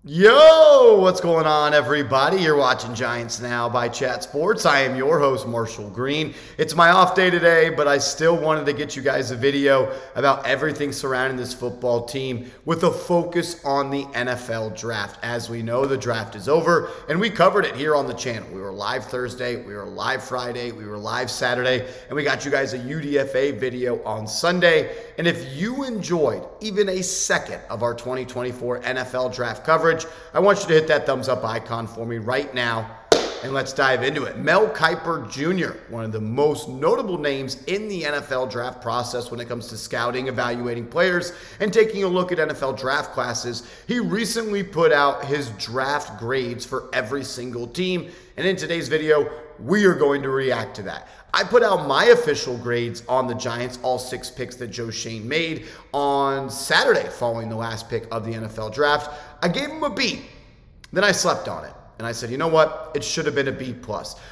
Yo, what's going on, everybody? You're watching Giants Now by Chat Sports. I am your host, Marshall Green. It's my off day today, but I still wanted to get you guys a video about everything surrounding this football team with a focus on the NFL draft. As we know, the draft is over, and we covered it here on the channel. We were live Thursday, we were live Friday, we were live Saturday, and we got you guys a UDFA video on Sunday. And if you enjoyed even a second of our 2024 NFL draft coverage, I want you to hit that thumbs up icon for me right now, and let's dive into it. Mel Kiper Jr., one of the most notable names in the NFL draft process when it comes to scouting, evaluating players, and taking a look at NFL draft classes. He recently put out his draft grades for every single team, and in today's video, we are going to react to that. I put out my official grades on the Giants, all 6 picks that Joe Schoen made on Saturday following the last pick of the NFL draft. I gave him a B. Then I slept on it. And I said, you know what? It should have been a B+.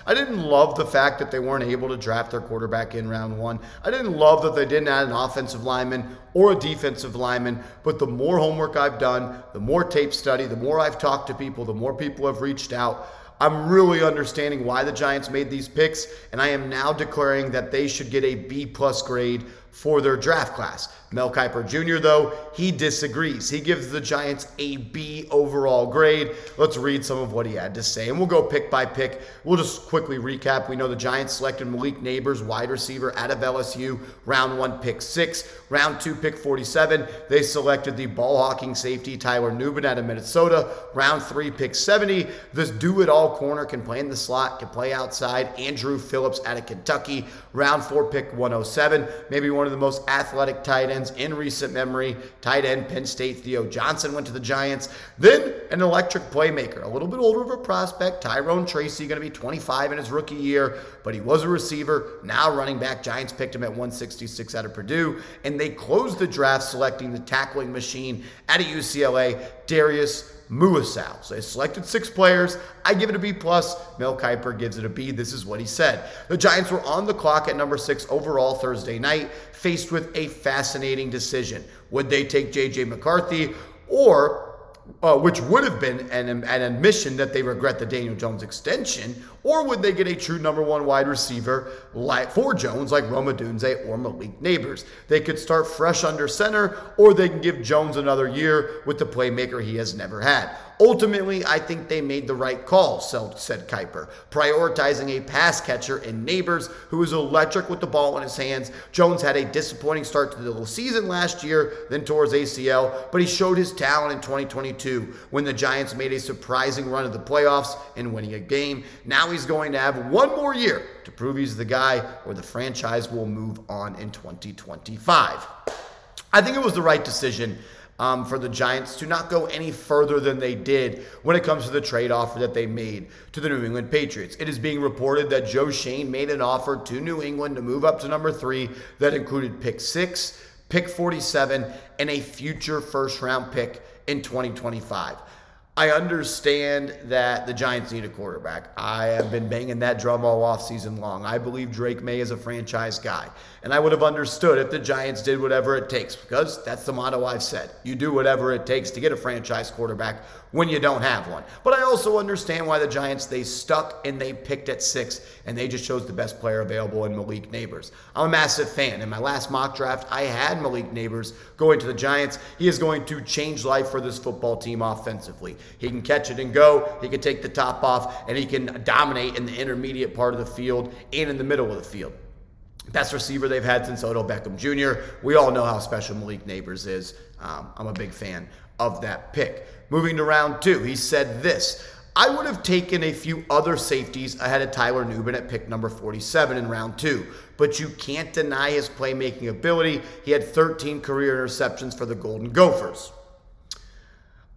I didn't love the fact that they weren't able to draft their quarterback in round 1. I didn't love that they didn't add an offensive lineman or a defensive lineman. But the more homework I've done, the more tape study, the more I've talked to people, the more people have reached out, I'm really understanding why the Giants made these picks, and I am now declaring that they should get a B+ grade for their draft class. Mel Kiper Jr., though, he disagrees. He gives the Giants a B overall grade. Let's read some of what he had to say, and we'll go pick by pick. We'll just quickly recap. We know the Giants selected Malik Nabers, wide receiver out of LSU, round 1, pick 6. Round 2, pick 47. They selected the ball-hawking safety Tyler Nubin out of Minnesota. Round 3, pick 70. This do-it-all corner can play in the slot, can play outside. Andru Phillips out of Kentucky. Round 4, pick 107. Maybe one of the most athletic tight ends in recent memory. Tight end, Penn State, Theo Johnson went to the Giants. Then an electric playmaker, a little bit older of a prospect, Tyrone Tracy, going to be 25 in his rookie year, but he was a receiver, now running back. Giants picked him at 166 out of Purdue, and they closed the draft selecting the tackling machine out of UCLA, Darius, Muasau. So they selected 6 players. I give it a B+. Mel Kiper gives it a B. This is what he said. The Giants were on the clock at number 6 overall Thursday night, faced with a fascinating decision. Would they take J.J. McCarthy, or which would have been an admission that they regret the Daniel Jones extension, or would they get a true number 1 wide receiver for Jones like Rome Odunze or Malik Nabers? They could start fresh under center, or they can give Jones another year with the playmaker he has never had. Ultimately, I think they made the right call, said Kiper, prioritizing a pass catcher in Nabers, who is electric with the ball in his hands. Jones had a disappointing start to the season last year, then tore his ACL, but he showed his talent in 2022 when the Giants made a surprising run of the playoffs and winning a game. Now he's going to have one more year to prove he's the guy, or the franchise will move on in 2025. I think it was the right decision for the Giants to not go any further than they did when it comes to the trade offer that they made to the New England Patriots. It is being reported that Joe Schoen made an offer to New England to move up to number 3 that included pick 6, pick 47, and a future first-round pick in 2025. I understand that the Giants need a quarterback. I have been banging that drum all offseason long. I believe Drake May is a franchise guy. And I would have understood if the Giants did whatever it takes, because that's the motto I've said. You do whatever it takes to get a franchise quarterback when you don't have one. But I also understand why the Giants, they stuck and they picked at 6, and they just chose the best player available in Malik Nabers. I'm a massive fan. In my last mock draft, I had Malik Nabers going to the Giants. He is going to change life for this football team offensively. He can catch it and go. He can take the top off, and he can dominate in the intermediate part of the field and in the middle of the field. Best receiver they've had since Odell Beckham Jr. We all know how special Malik Nabers is. I'm a big fan of that pick. Moving to round 2, he said this: I would have taken a few other safeties ahead of Tyler Nubin at pick number 47 in round 2, but you can't deny his playmaking ability. He had 13 career interceptions for the Golden Gophers.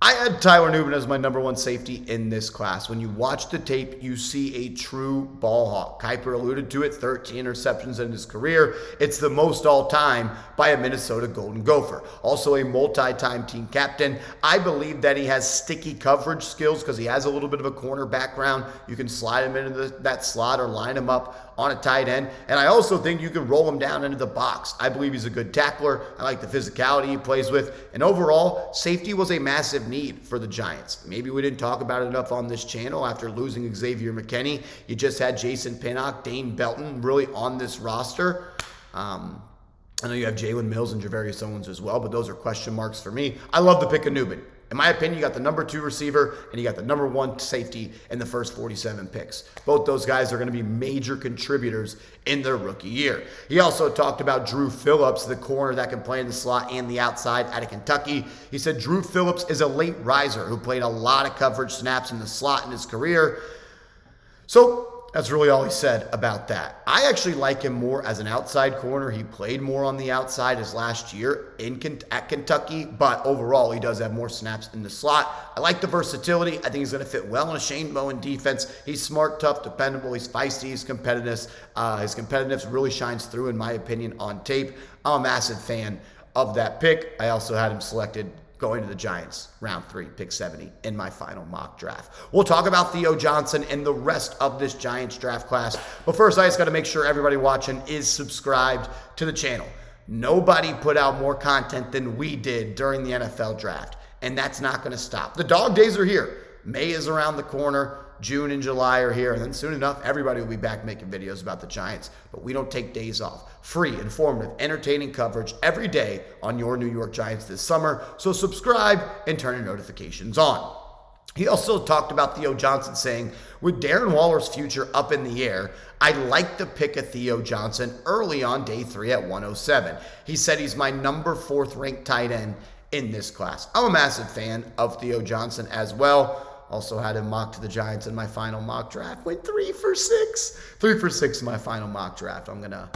I had Tyler Nubin as my number 1 safety in this class. When you watch the tape, you see a true ball hawk. Kiper alluded to it, 13 interceptions in his career. It's the most all-time by a Minnesota Golden Gopher. Also a multi-time team captain. I believe that he has sticky coverage skills because he has a little bit of a corner background. You can slide him into that slot or line him up on a tight end. And I also think you can roll him down into the box. I believe he's a good tackler. I like the physicality he plays with. And overall, safety was a massive need for the Giants. Maybe we didn't talk about it enough on this channel after losing Xavier McKinney. You just had Jason Pinnock, Dane Belton really on this roster. I know you have Jalen Mills and Javarius Owens as well, but those are question marks for me. I love the pick of Nubin. In my opinion, you got the number 2 receiver and you got the number 1 safety in the first 47 picks. Both those guys are going to be major contributors in their rookie year. He also talked about Drew Phillips, the corner that can play in the slot and the outside out of Kentucky. He said Drew Phillips is a late riser who played a lot of coverage snaps in the slot in his career. So that's really all he said about that. I actually like him more as an outside corner. He played more on the outside his last year at Kentucky, but overall he does have more snaps in the slot. I like the versatility. I think he's going to fit well in a Shane Bowen defense. He's smart, tough, dependable. He's feisty. He's competitiveness. His competitiveness really shines through, in my opinion, on tape. I'm a massive fan of that pick. I also had him selected going to the Giants, round 3, pick 70 in my final mock draft. We'll talk about Theo Johnson and the rest of this Giants draft class. But first, I just got to make sure everybody watching is subscribed to the channel. Nobody put out more content than we did during the NFL draft, and that's not going to stop. The dog days are here. May is around the corner. June and July are here, and then soon enough, everybody will be back making videos about the Giants. But we don't take days off. Free, informative, entertaining coverage every day on your New York Giants this summer. So subscribe and turn your notifications on. He also talked about Theo Johnson saying, with Darren Waller's future up in the air, I'd like to pick a Theo Johnson early on day 3 at 107. He said he's my number 4th ranked tight end in this class. I'm a massive fan of Theo Johnson as well. Also had him mocked to the Giants in my final mock draft. Went 3 for 6. 3 for 6 in my final mock draft. I'm gonna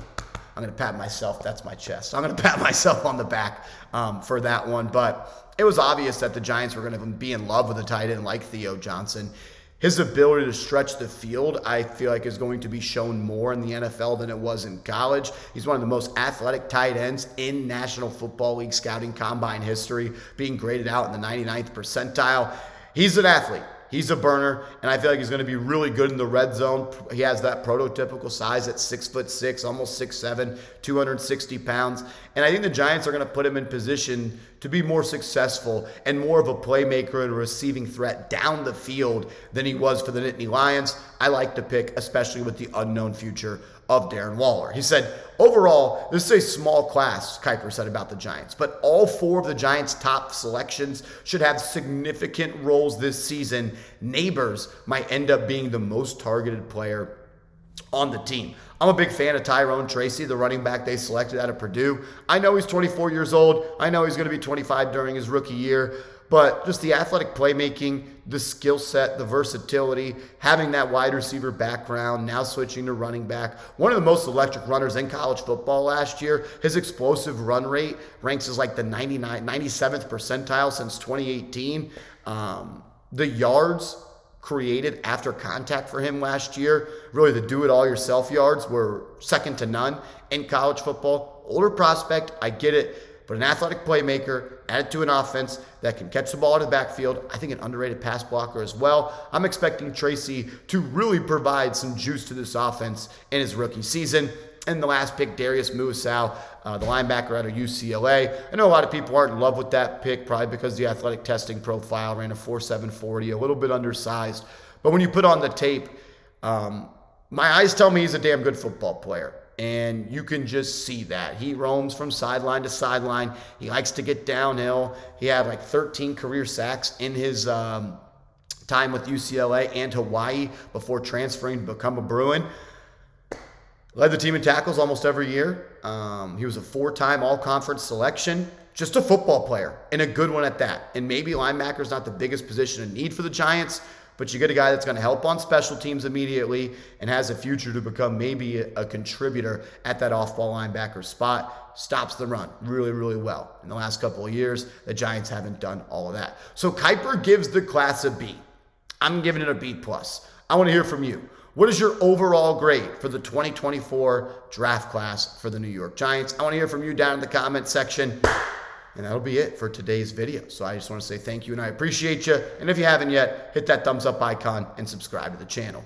pat myself. That's my chest. I'm gonna pat myself on the back for that one. But it was obvious that the Giants were gonna be in love with a tight end like Theo Johnson. His ability to stretch the field, I feel like, is going to be shown more in the NFL than it was in college. He's one of the most athletic tight ends in National Football League scouting combine history, being graded out in the 99th percentile. He's an athlete. He's a burner, and I feel like he's going to be really good in the red zone. He has that prototypical size at 6'6", almost 6'7", 260 pounds. And I think the Giants are going to put him in position to be more successful and more of a playmaker and a receiving threat down the field than he was for the Nittany Lions. I like the pick, especially with the unknown future of Darren Waller. He said, overall, this is a small class, Kiper said about the Giants, but all 4 of the Giants' top selections should have significant roles this season. Nabers might end up being the most targeted player on the team. I'm a big fan of Tyrone Tracy, the running back they selected out of Purdue. I know he's 24 years old. I know he's going to be 25 during his rookie year. But just the athletic playmaking, the skill set, the versatility, having that wide receiver background, now switching to running back. One of the most electric runners in college football last year. His explosive run rate ranks as like the 97th percentile since 2018. The yards created after contact for him last year, really the do-it-all-yourself yards, were second to none in college football. Older prospect, I get it. But an athletic playmaker added to an offense that can catch the ball out of the backfield. I think an underrated pass blocker as well. I'm expecting Tracy to really provide some juice to this offense in his rookie season. And the last pick, Darius Muasau, the linebacker out of UCLA. I know a lot of people aren't in love with that pick, probably because the athletic testing profile ran a 4.7 40, a little bit undersized. But when you put on the tape, my eyes tell me he's a damn good football player. And you can just see that. He roams from sideline to sideline. He likes to get downhill. He had like 13 career sacks in his time with UCLA and Hawaii before transferring to become a Bruin. Led the team in tackles almost every year. He was a 4-time all-conference selection. Just a football player, and a good one at that. And maybe linebacker's not the biggest position in need for the Giants, but you get a guy that's going to help on special teams immediately and has a future to become maybe a contributor at that off-ball linebacker spot. Stops the run really, really well. In the last couple of years, the Giants haven't done all of that. So Kiper gives the class a B. I'm giving it a B+. I want to hear from you. What is your overall grade for the 2024 draft class for the New York Giants? I want to hear from you down in the comment section. And that'll be it for today's video. So I just want to say thank you and I appreciate you. And if you haven't yet, hit that thumbs up icon and subscribe to the channel.